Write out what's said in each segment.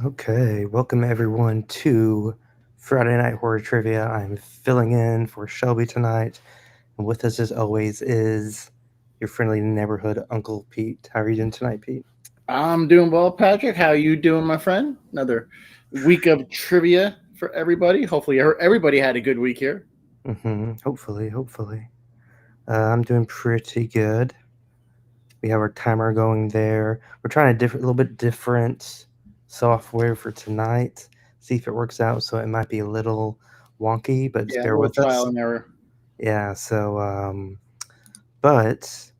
Okay, welcome everyone to Friday Night Horror Trivia. I'm filling in for Shelby tonight, and with us as always is your friendly neighborhood Uncle Pete. How are you doing tonight, Pete? I'm doing well, Patrick. How you doing, my friend? Another week of trivia for everybody. Hopefully, everybody had a good week here. Hopefully. I'm doing pretty good. We have our timer going there. We're trying a little bit different software for tonight. See if it works out. So it might be a little wonky, but just Yeah, a bear little with trial us. and error. Yeah. But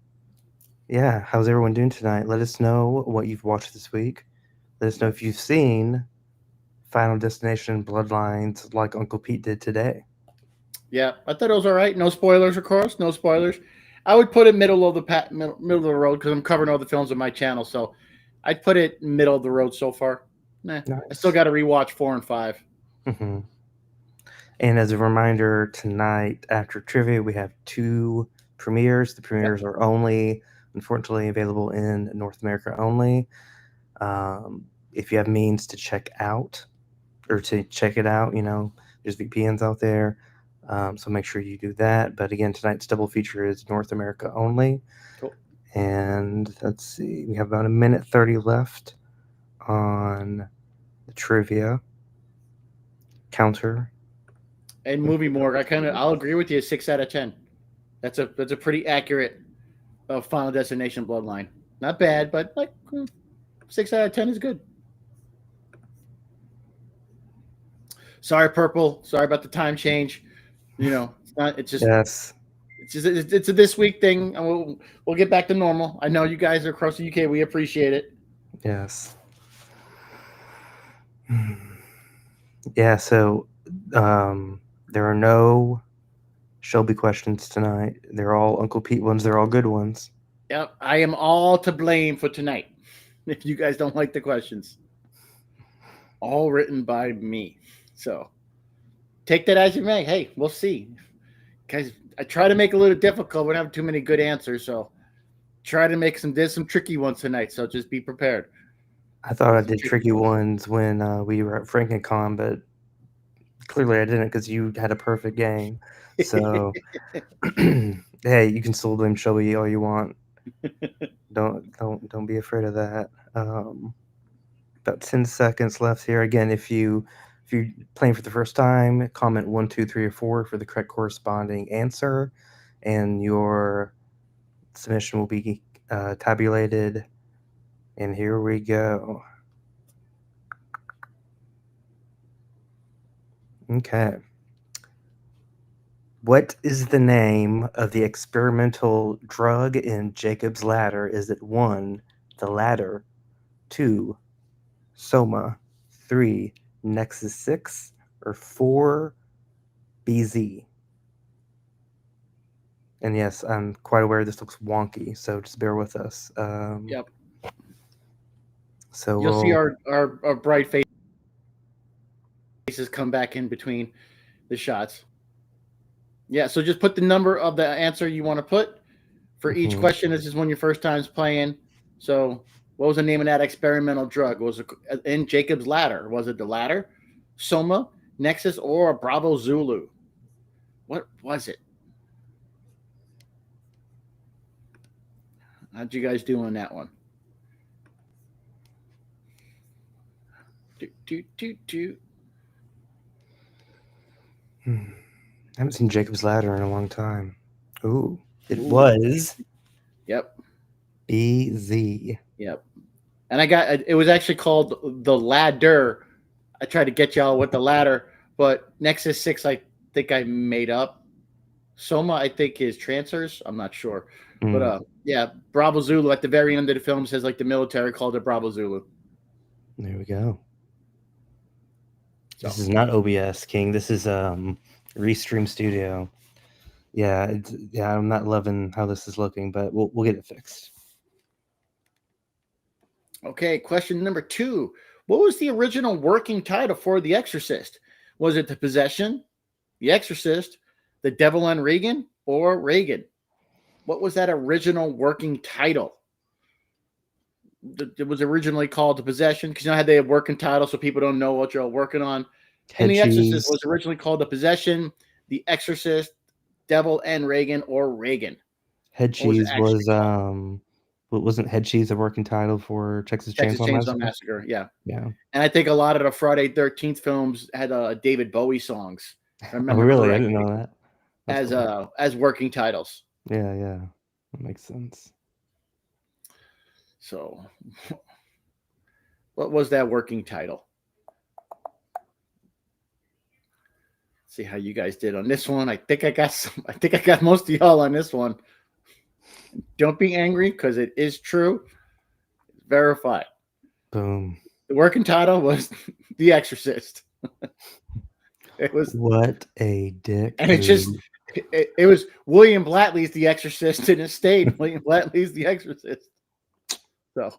yeah, how's everyone doing tonight? Let us know what you've watched this week. Let us know Yep. if you've seen Final Destination Bloodlines like Uncle Pete did today. Yeah, I thought it was all right. No spoilers, of course. No spoilers. I would put it middle of the road because I'm covering all the films on my channel. So I'd put it middle of the road so far. Nah, I still Nice. got to rewatch 4 and 5. hmm And as a reminder, tonight after trivia, we have two premieres. The Yep. premieres are only, unfortunately, available in North America only. Um, if you have means to check out or to check it out, there's VPNs out there. So make sure you do that. But again, tonight's double feature is North America only. Cool. And let's see, we have about a minute 30 left on the trivia counter. And movie morgue, I'll agree with you. 6 out of 10. That's a pretty accurate Final Destination Bloodline. Not bad, but like 6 out of 10 is good. Sorry, Purple. Sorry about the time change. It's not. It's just. Yes, It's a this week thing, and we'll get back to normal. I know you guys are across the UK. We appreciate it. yes. Yeah, so there are no Shelby questions tonight. They're all Uncle Pete ones. They're all good ones. Yep, I am all to blame for tonight. If you guys don't like the questions, all written by me. So take that as you may. Hey, we'll see, guys. I try to make it a little difficult. We don't have too many good answers, so try to make there's some tricky ones tonight. So just be prepared. I thought I There's some did tricky tricky ones. ones when we were at FrankenCon, but clearly I didn't because you had a perfect game. So, hey, you can still blame Shelby all you want. Don't be afraid of that. About 10 seconds left here. Again, if you're playing for the first time, comment one, two, three, or four for the correct corresponding answer, and your submission will be tabulated. And here we go. Okay. What is the name of the experimental drug in Jacob's Ladder? Is it one, the ladder, two, Soma, three, Nexus 6, or four, BZ? And yes, I'm quite aware this looks wonky, so just bear with us. Yep. So You'll see we'll. our bright faces come back in between the shots. Yeah, so just put the number of the answer you want to put for each Mhm. question. This is when your first time's playing. So, what was the name of that experimental drug? Was it in Jacob's Ladder? Was it the ladder, Soma, Nexus, or Bravo Zulu? What was it? How'd you guys do on that one? Do, do, do, do. Hmm. I haven't seen Jacob's Ladder in a long time. Ooh, it Ooh, was yep, BZ. yep. And I got it was actually called the ladder. I tried to get y'all with the ladder, but Nexus 6 I think I made up. Soma, I think, is transfers. I'm not sure, but Mm, yeah, Bravo Zulu at the very end of the film says like the military called it Bravo Zulu. there we go. So This is not OBS, King. This is Restream Studio. Yeah, yeah. I'm not loving how this is looking, but we'll get it fixed. okay, question number 2: what was the original working title for The Exorcist? Was it The Possession, The Exorcist, The Devil and Regan, or Reagan? What was that original working title? It was originally called The Possession because you know how they have working titles so people don't know what you're working on. And Head The Exorcist cheese. was originally called The Possession, The Exorcist, Devil and Reagan, or Reagan. Head What was it cheese actually was called? wasn't Head cheese a working title for Texas Texas Chainsaw Chainsaw Massacre? Massacre. Yeah. Yeah. And I think a lot of the Friday 13th films had David Bowie songs, if I Oh, remember really? I didn't correctly, know that. That's cool. as working titles. Yeah, yeah. That makes sense. So, what was that working title? See how you guys did on this one. I think I got some. I think I got most of y'all on this one. Don't be angry because it is true. It's verified. Boom. The working title was The Exorcist. It was, What a dick and it just move. it was William Blatley's The Exorcist, and it stayed William Blatley's The Exorcist. So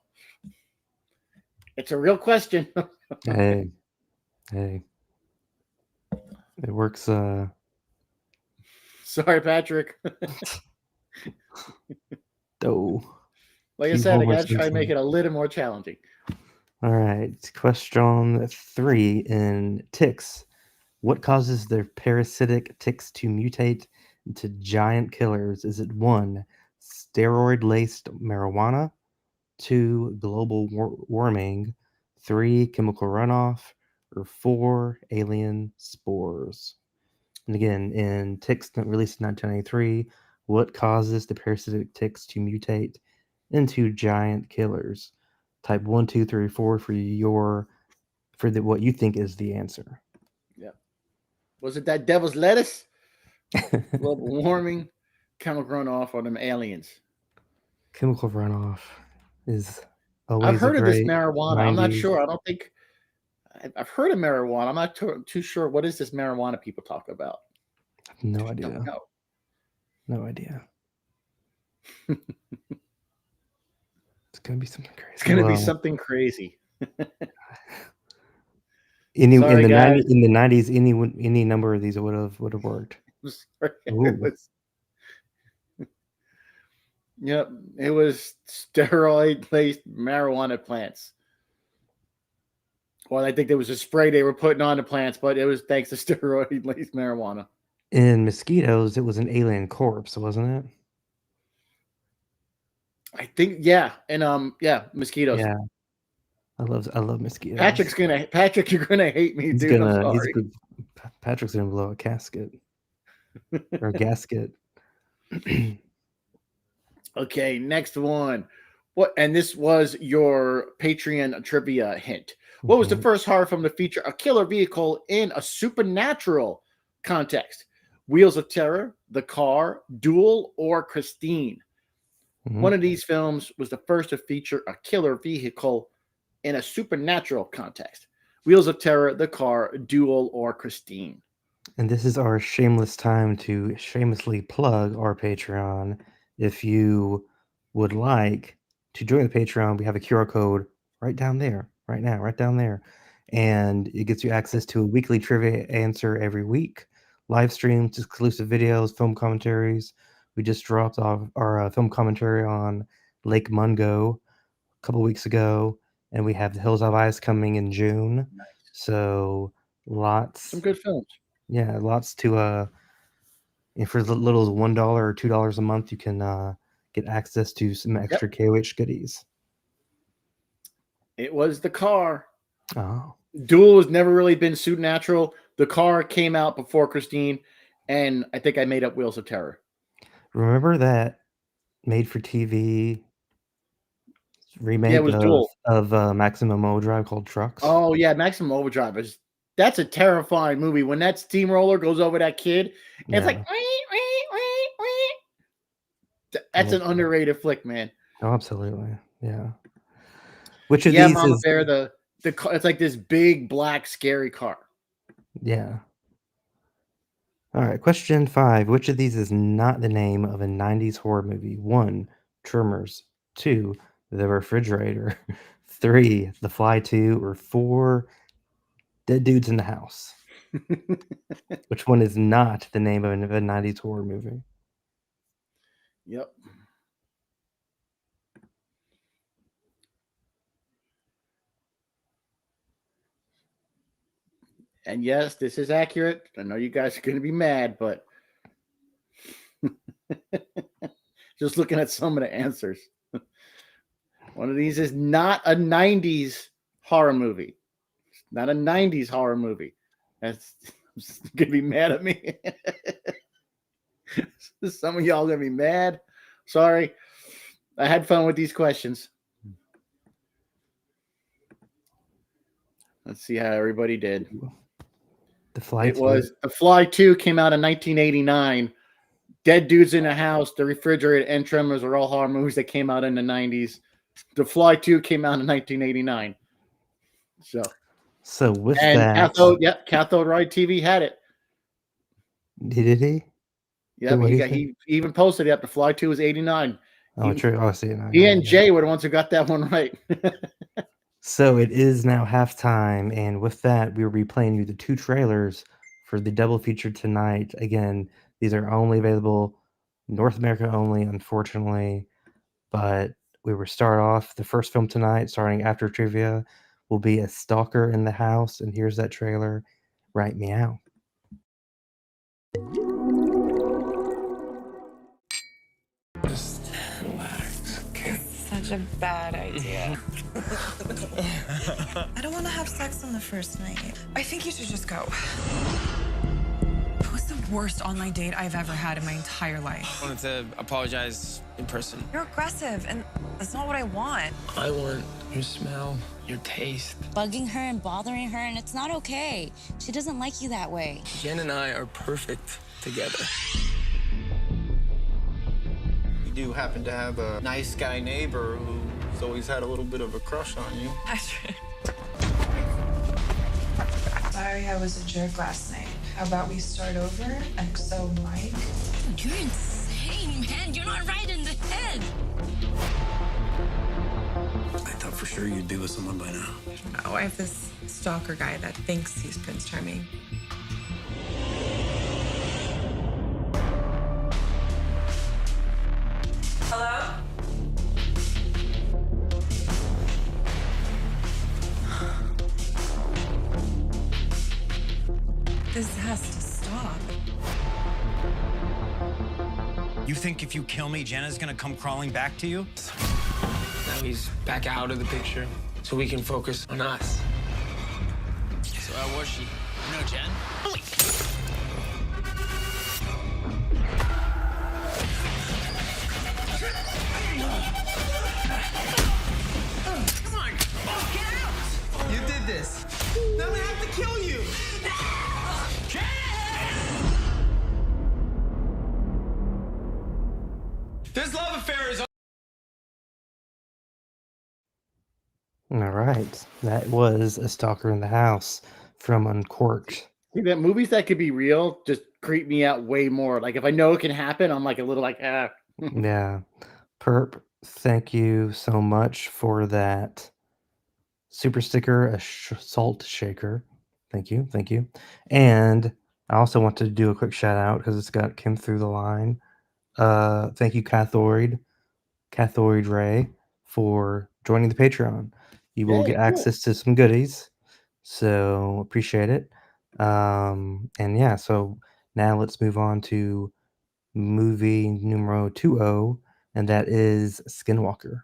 it's a real question. Hey, hey. It works Sorry, Patrick. dough. Like I Team said, I Homer got to try and make Simpson. it a little more challenging. All right. Question 3 in ticks. What causes the parasitic ticks to mutate into giant killers? Is it 1, steroid laced marijuana, 2, global warming, 3, chemical runoff, or 4, alien spores? And again, in ticks released in 1993, what causes the parasitic ticks to mutate into giant killers? Type 1, 2, 3, 4 for what you think is the answer. Yeah. Was it that devil's lettuce? Global warming, chemical runoff, or them aliens? Chemical runoff is I've always a heard of this great marijuana. I'm not 90s. sure. I don't think I've heard of marijuana. I'm not too sure. What is this marijuana people talk about? No Don't idea. know. No idea. It's gonna be something It's crazy. going to be Well, something crazy. any Sorry, guys. in the 90s, any number of these would have worked. Sorry. It Ooh, was, yep, it was steroid laced marijuana plants. Well, I think there was a spray they were putting on the plants, but it was thanks to steroid laced marijuana. in mosquitoes, it was an alien corpse, wasn't it? I think, yeah, and yeah, mosquitoes. Yeah, I love mosquitoes. Patrick, you're gonna hate me, dude. I'm He's sorry. good. Patrick's gonna blow a casket or a gasket. Okay, next one. What? And this was your Patreon trivia hint. What was the Mhm. first horror film to feature a killer vehicle in a supernatural context? Wheels of Terror, The Car, Duel, or Christine? One Mhm. of these films was the first to feature a killer vehicle in a supernatural context. Wheels of Terror, The Car, Duel, or Christine? And this is our shameless time to shamelessly plug our Patreon. If you would like to join the Patreon, we have a QR code right down there, right now, right down there. And it gets you access to a weekly trivia answer every week, live streams, exclusive videos, film commentaries. We just dropped off our film commentary on Lake Mungo a couple weeks ago, and we have The Hills Have Eyes coming in June. So Some lots good films. yeah, lots to and for as little as $1 or $2 a month, you can get access to some Yep. extra KOH goodies. It was The Car. Oh, Duel has never really been supernatural. The Car came out before Christine, and I think I made up Wheels of Terror. remember that made-for-TV Yeah, it remake was Duel. of Maximum Overdrive called Trucks? Oh yeah, Maximum Overdrive is that's a terrifying movie. When that steamroller goes over that kid, and it's like Yeah, I that's love an that. underrated flick, man. Oh, absolutely. Yeah. Which of Yeah, these Mama is Bear. The car, it's like this big black scary car. yeah. All right, question 5. Which of these is not the name of a 90s horror movie? 1, Tremors, 2, The Refrigerator, 3, The Fly 2, or 4, Dead Dudes in the House? Which one is not the name of a 90s horror movie? Yep. And yes, this is accurate. I know you guys are going to be mad, but just looking at some of the answers. One of these is not a 90s horror movie. Not a 90s horror movie. That's going to be mad at me. Some of y'all going to be mad. Sorry. I had fun with these questions. Let's see how everybody did. The Fly It 2. was The Fly 2 came out in 1989. Dead Dudes in the House, The Refrigerator, and Tremors are all horror movies that came out in the 90s. The Fly 2 came out in 1989. So with And that, Cathode Ride TV had it. did he? Yeah, What do you he even posted it. The Fly 2 was 89. Oh, true. Oh, I see it now. He and Jay were the ones who got that one right. So it is now halftime, and with that, we will be playing you the 2 trailers for the double feature tonight. Again, these are only available North America only, unfortunately. But we will start off the first film tonight, starting after trivia, will be A Stalker in the House, and here's that trailer. Right meow. Just relax, okay? Such a bad idea. I don't want to have sex on the first night. I think you should just go. It was the worst online date I've ever had in my entire life. I wanted to apologize in person. You're aggressive, and that's not what I want. I want your smell, your taste. Bugging her and bothering her, and it's not okay. She doesn't like you that way. Jen and I are perfect together. You do happen to have a nice guy neighbor who's always had a little bit of a crush on you. Patron. Sorry I was a jerk last night. How about we start over? XO Mike. You're insane, man. You're not right in the head. I thought for sure you'd be with someone by now. Oh, I have this stalker guy that thinks he's Prince Charming. Hello? This has to stop. You think if you kill me, Jenna's gonna come crawling back to you? Now he's back out of the picture, so we can focus on us. So how was she? You know Jen? Come on! Get out! You did this. Now we have to kill you! This love affair is... All right. That was A Stalker in the House from Uncorked. See, that movies that could be real just creep me out way more. Like if I know it can happen, I'm like a little like, ah. Yeah. Perp, thank you so much for that super sticker, a salt shaker. Thank you. Thank you. And I also want to do a quick shout out because it's got Kim through the line. Thank you, Cathoid Ray, for joining the Patreon. You will get access to some goodies. So appreciate it. And yeah, so now let's move on to movie numero 20, and that is Skinwalker.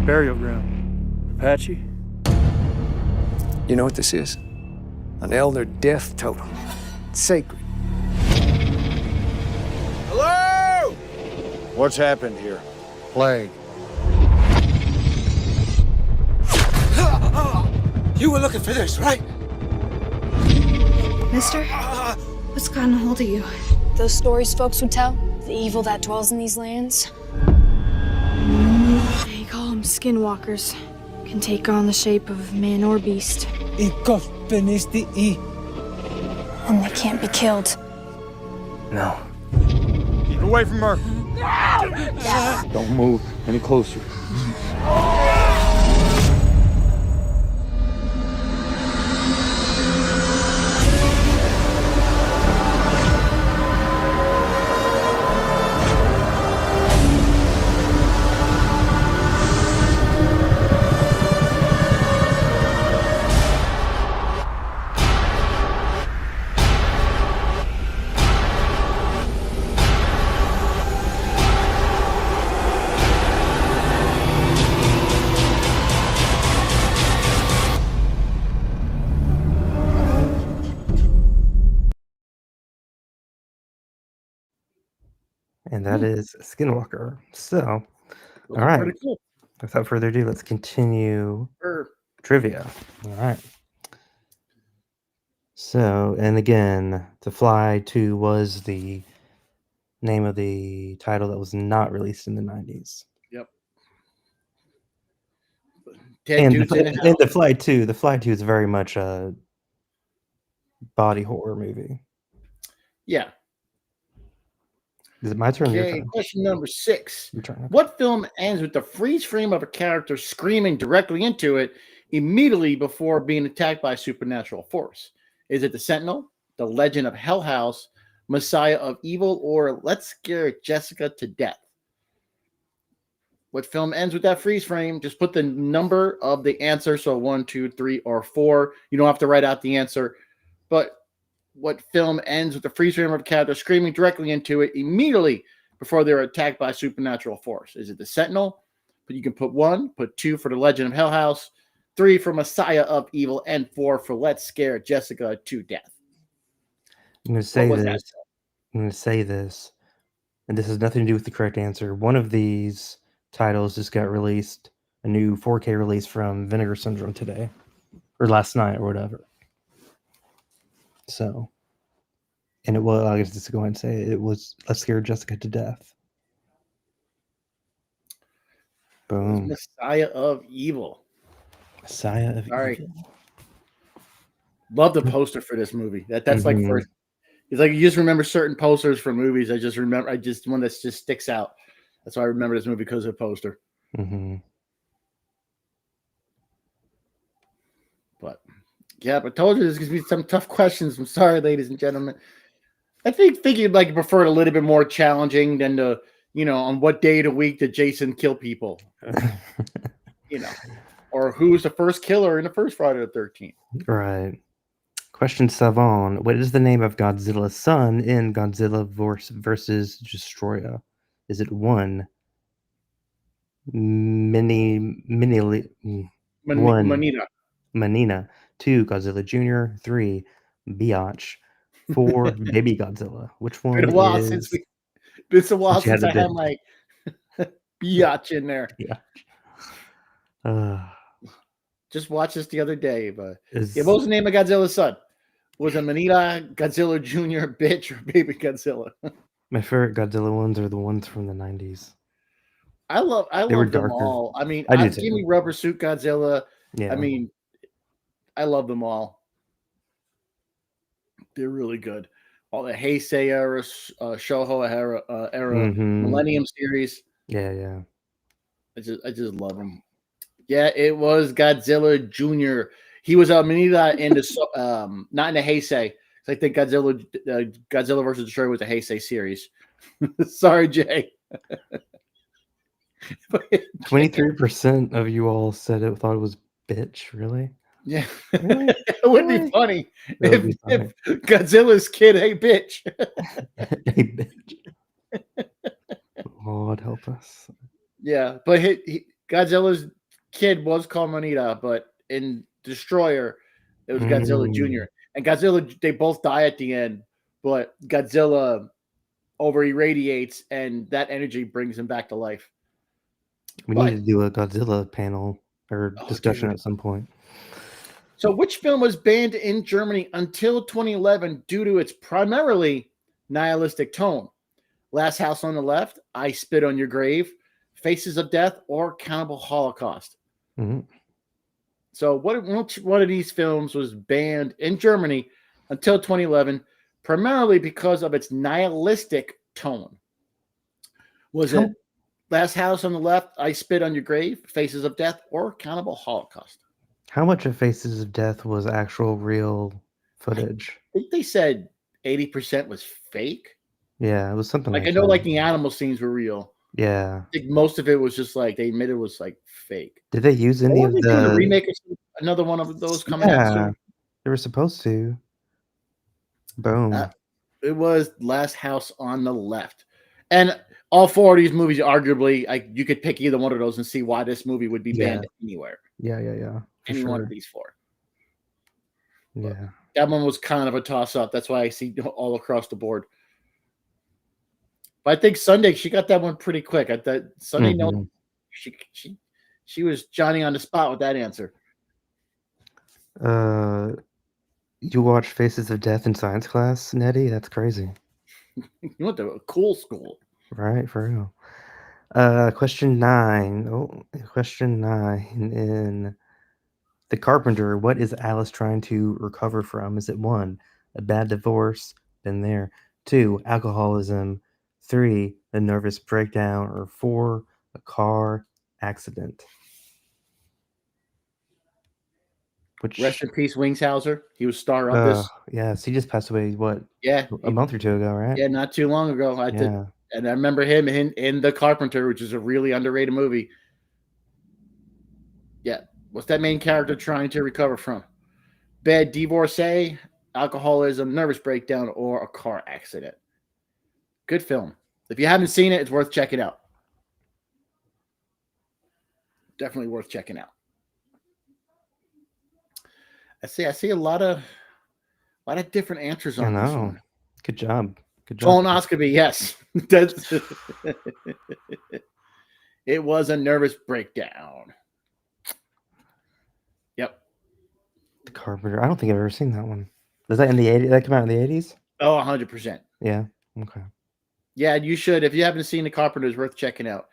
Burial ground. Apache? You know what this is? An elder death totem. It's sacred. Hello? What's happened here? Plague. You were looking for this, right? Mister? What's gotten a hold of you? Those stories folks would tell, the evil that dwells in these lands. They call them skinwalkers. Can take on the shape of man or beast. And they can't be killed. No. Keep away from her. Don't move any closer. and that is Skinwalker. So, Those all are right. pretty cool. Without further ado, let's continue trivia. All right. So, and again, To Fly 2 was the name of the title that was not released in the 90s. Yep. And the Fly 2, The Fly 2 is very much a body horror movie. Yeah. Is it my turn or your Okay, turn? question number 6. Your turn. Okay. What film ends with the freeze frame of a character screaming directly into it immediately before being attacked by a supernatural force? Is it The Sentinel, The Legend of Hell House, Messiah of Evil, or Let's Scare Jessica to Death? What film ends with that freeze frame? Just put the number of the answer, so 1, 2, 3, or 4. You don't have to write out the answer, but what film ends with the freeze frame of a character screaming directly into it immediately before they're attacked by a supernatural force? Is it The Sentinel? But you can put 1, put 2 for The Legend of Hell House, 3 for Messiah of Evil, and 4 for Let's Scare Jessica to Death. I'm going to say this, and this has nothing to do with the correct answer. One of these titles just got released, a new 4K release from Vinegar Syndrome today, or last night, or whatever. So, and it was, I guess just go ahead and say it was Let's Scare Jessica to Death. Boom. Messiah of Evil. Messiah of Evil. Love the poster for this movie. That's like first. It's like you just remember certain posters from movies. I just one that just sticks out. That's why I remember this movie, because of the poster. Mm-hmm. But yeah, but I told you there's gonna be some tough questions. I'm sorry, ladies and gentlemen. I think you'd like prefer it a little bit more challenging than the, on what day of the week did Jason kill people? Or who's the first killer in the first Friday the 13th? Right. Question 7. What is the name of Godzilla's son in Godzilla versus Destroyer? Is it 1, Manina, 2, Godzilla Jr., 3, Biatch, 4, Baby Godzilla? Which one is? It's a while since I had my Biatch in there. Yeah. Just watched this the other day, but what was the name of Godzilla's son? Was it Manita, Godzilla Jr., Bitch, or Baby Godzilla? My favorite Godzilla ones are the ones from the 90s. I love them all. I mean, give me Rubber Suit Godzilla. Yeah. I mean, I love them all. They're really good. All the Heisei era, Shoho era, Millennium series. Yeah. I just love them. Yeah, it was Godzilla Jr. He was Manita in the not in the Heisei. I think Godzilla versus Destroyer was the Heisei series. Sorry, Jay. 23% of you all thought it was Bitch. Really? Yeah. Really? It would be funny if Godzilla's kid, hey bitch. Hey bitch. Lord help us. Yeah, but Godzilla's kid was called Manita, but in Destroyer, it was Godzilla Jr. And Godzilla, they both die at the end, but Godzilla over irradiates, and that energy brings him back to life. We need to do a Godzilla panel or discussion at some point. So, which film was banned in Germany until 2011 due to its primarily nihilistic tone? Last House on the Left, I Spit on Your Grave, Faces of Death, or Cannibal Holocaust? Mm-hmm. So, which one of these films was banned in Germany until 2011, primarily because of its nihilistic tone? Was it Last House on the Left, I Spit on Your Grave, Faces of Death, or Cannibal Holocaust? How much of Faces of Death was actual real footage? I think they said 80% was fake. Yeah, it was something like I know, like the animal scenes were real. Yeah. I think most of it was just like they admitted it was like fake. Did they use any of the remake or another one of those coming out soon? They were supposed to. Boom. It was Last House on the Left. And all 4 of these movies, arguably, you could pick either one of those and see why this movie would be banned anywhere. Yeah. Any one of these 4. Yeah. That one was kind of a toss-up. That's why I see all across the board. But I think Sunday she got that one pretty quick. I thought Sunday no, Mhm. she was Johnny on the spot with that answer. Uh, you watch Faces of Death in science class, Nettie? That's crazy, You went to a cool school. right? For real. Question 9. Oh, question 9 in The Carpenter. What is Alice trying to recover from? Is it 1, a bad divorce? Been there. 2, alcoholism. 3, a nervous breakdown. Or 4, a car accident? Which, Rest in peace, Wingshauser. He was Star Rumpus. yes, he just passed away, what, Yeah, a month or two ago, right? yeah, not too long ago. I did, Yeah. and I remember him in The Carpenter, which is a really underrated movie. Yeah, what's that main character trying to recover from? Bad divorcee, alcoholism, nervous breakdown, or a car accident. Good film. If you haven't seen it, it's worth checking out. Definitely worth checking out. I see a lot of different answers I on this know. one. Good job. Good job. Colonoscopy, yes. That's it was a nervous breakdown. Yep. The Carpenter. I don't think I've ever seen that one. Does that in the 80s? That come out in the 80s? Oh, 100%. Yeah. Okay. Yeah, you should. If you haven't seen The Carpenter, it's worth checking out.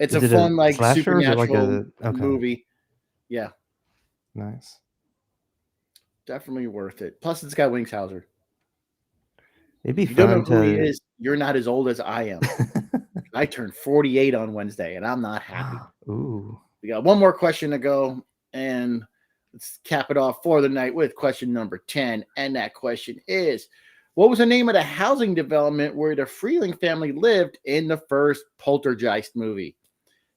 It's Is a it a fun, like, slasher or is it like supernatural a okay? movie. Yeah, Nice. definitely worth it. Plus, it's got Wingshauser. It'd be If you don't know fun who he to. is, you're not as old as I am. I turned 48 on Wednesday, and I'm not happy. Ooh. We got one more question to go, and let's cap it off for the night with question number 10. And that question is, what was the name of the housing development where the Freeling family lived in the first Poltergeist movie?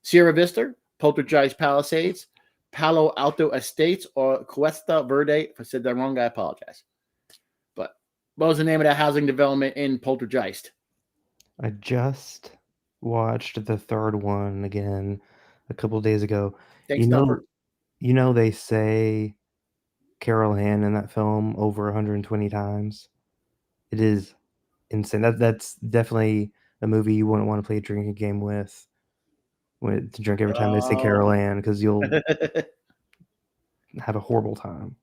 Sierra Vista, Poltergeist Palisades, Palo Alto Estates, or Cuesta Verde? If I said that wrong, I apologize. But what was the name of that housing development in Poltergeist? I just watched the third one again a couple days ago. Thanks, You know, Number. they say Carol Ann in that film over 120 times. It is insane. That's definitely a movie you wouldn't want to play a drinking game with to drink every time they say Carol Ann because you'll have a horrible time.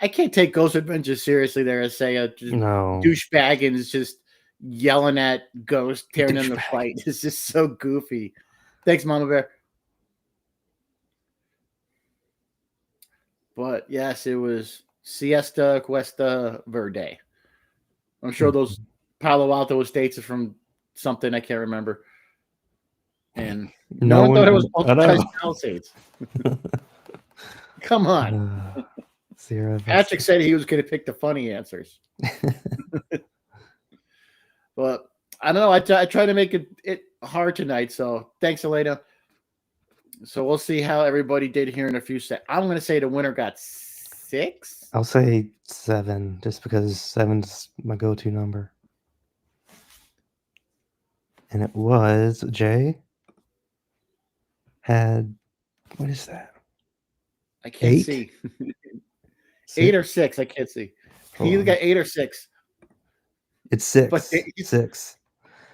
I can't take Ghost Adventures seriously. There, as say a No. douchebag and is just yelling at Ghost, tearing him to Douchebag. fight. It's just so goofy. Thanks, Mama Bear. But yes, it was Siesta Cuesta Verde. I'm sure those Palo Alto Estates are from something I can't remember. And no one thought it was I know. Poltergeist Palisades. Come on. Sierra Patrick said he was going to pick the funny answers. But I don't know. I try to make it hard tonight. So thanks, Elena. So we'll see how everybody did here in a few seconds. I'm going to say the winner got 6. I'll say 7, just because 7's my go-to number. And it was Jay had, what is that? I can't 8? see. 6? 8 or 6. I can't see. Hold He either on. got 8 or 6. It's 6. But 6.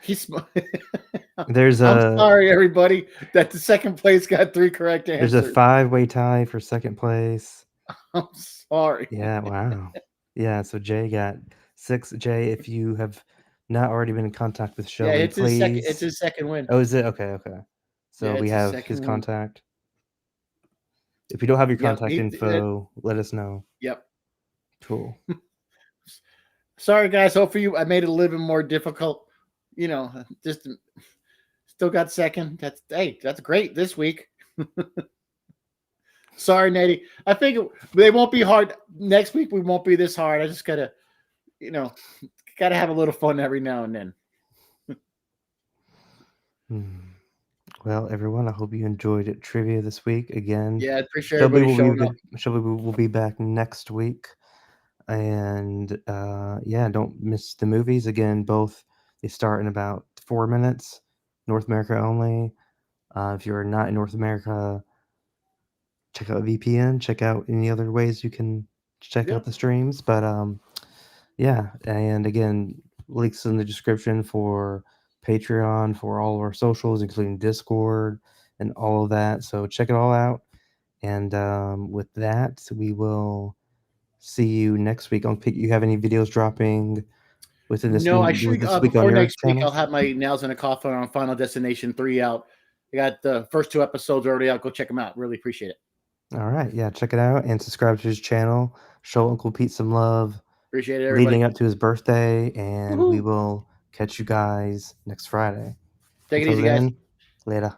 He's. There's I'm sorry, everybody, that the second place got 3 correct answers. There's a 5-way tie for second place. I'm sorry. Yeah, wow. Yeah, so Jay got 6. Jay, if you have not already been in contact with Shelby, Yeah, it's please. his second. It's his second win. Oh, is it? Okay. So Yeah, we it's his have second his win. contact. If you don't have your Yep, contact info, let us know. Yep. Cool. Sorry, guys. Hopefully, I made it a little bit more difficult. Just still got second. That's great this week. Sorry, Nettie. I think they won't be hard next week. We won't be this hard. I just gotta have a little fun every now and then. Well, everyone, I hope you enjoyed trivia this week again. Yeah, I appreciate everybody showing up. Shelby will be back next week. And don't miss the movies. Again, both they start in about 4 minutes. North America only. If you're not in North America, check out VPN. Check out any other ways you can check out the streams. But and again, links in the description for Patreon for all of our socials, including Discord and all of that. So check it all out. And with that, we will see you next week. You have any videos dropping within this No, I week, should on before your next week. channel? I'll have my Nails in a Coffin on Final Destination 3 out. I got the first 2 episodes already out. Go check them out. Really appreciate it. All right, yeah, check it out and subscribe to his channel. Show Uncle Pete some love. Appreciate it, everybody. Leading up to his birthday, and we Woohoo. will catch you guys next Friday. Take it Until easy, guys. then, later.